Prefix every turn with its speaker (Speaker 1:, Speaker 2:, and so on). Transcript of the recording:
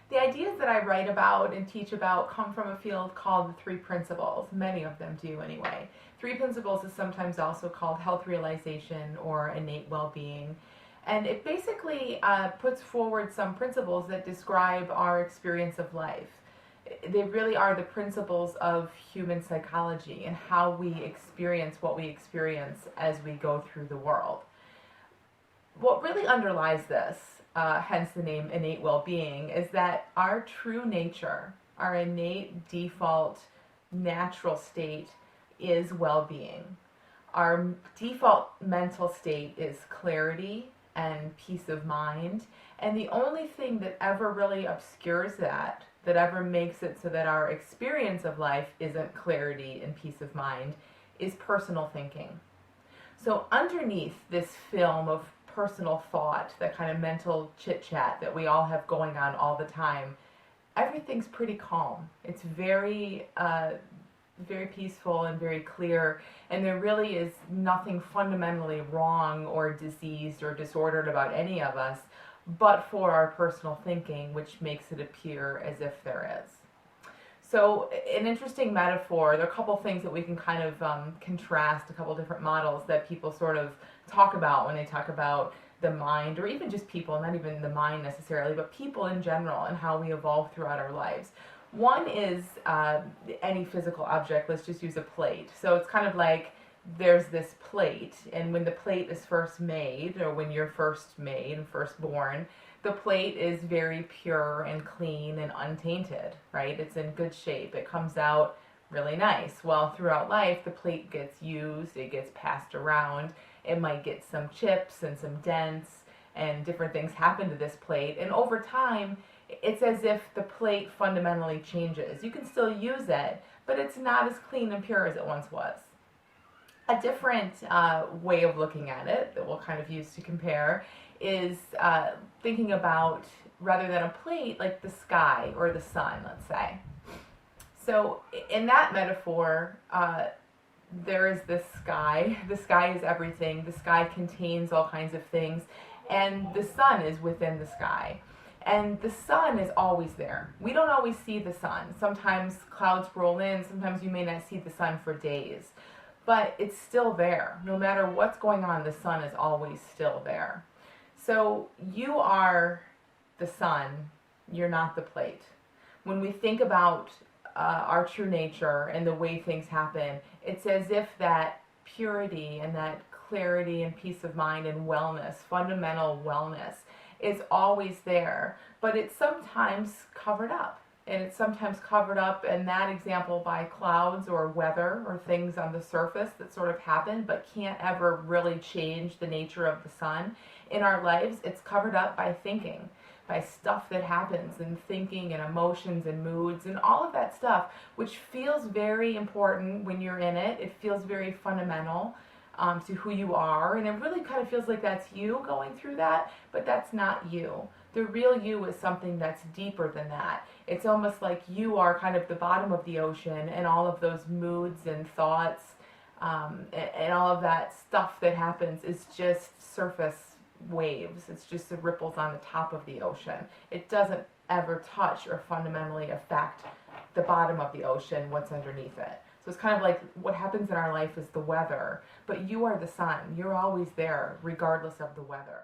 Speaker 1: The ideas that I write about and teach about come from a field called the Three Principles. Many of them do anyway. Three Principles is sometimes also called health realization or innate well-being. And it basically puts forward some principles that describe our experience of life. They really are the principles of human psychology and how we experience what we experience as we go through the world. What really underlies this, hence the name innate well-being, is that our true nature, our innate default natural state is well-being. Our default mental state is clarity and peace of mind, and the only thing that ever really obscures that ever makes it so that our experience of life isn't clarity and peace of mind, is personal thinking. So underneath this film of personal thought, that kind of mental chit-chat that we all have going on all the time, everything's pretty calm. It's very peaceful and very clear, and there really is nothing fundamentally wrong or diseased or disordered about any of us, but for our personal thinking, which makes it appear as if there is. So an interesting metaphor, there are a couple things that we can kind of contrast, a couple different models that people sort of talk about when they talk about the mind, or even just people, not even the mind necessarily, but people in general and how we evolve throughout our lives. One is any physical object. Let's just use a plate. So it's kind of like there's this plate, and when the plate is first made, or when you're first made and first born, the plate is very pure and clean and untainted, right? It's in good shape. It comes out really nice. Well, throughout life, the plate gets used, it gets passed around, it might get some chips and some dents, and different things happen to this plate, and over time, it's as if the plate fundamentally changes. You can still use it, but it's not as clean and pure as it once was. A different way of looking at it that we'll kind of use to compare is thinking about, rather than a plate, like the sky or the sun, let's say. So in that metaphor, there is this sky. The sky is everything. The sky contains all kinds of things, and the sun is within the sky. And the sun is always there. We don't always see the sun. Sometimes clouds roll in. Sometimes you may not see the sun for days. But it's still there. No matter what's going on, the sun is always still there. So you are the sun. You're not the plate. When we think about our true nature and the way things happen, it's as if that purity and that clarity and peace of mind and wellness, fundamental wellness, is always there, but it's sometimes covered up. And it's sometimes covered up, in that example, by clouds or weather or things on the surface that sort of happen but can't ever really change the nature of the sun. In our lives, it's covered up by thinking, by stuff that happens, and thinking and emotions and moods and all of that stuff, which feels very important when you're in it. It feels very fundamental to who you are, and it really kind of feels like that's you going through that, but that's not you. The real you is something that's deeper than that. It's almost like you are kind of the bottom of the ocean, and all of those moods and thoughts and all of that stuff that happens is just surface waves. It's just the ripples on the top of the ocean. It doesn't ever touch or fundamentally affect the bottom of the ocean, what's underneath it. So it's kind of like what happens in our life is the weather, but you are the sun. You're always there, regardless of the weather.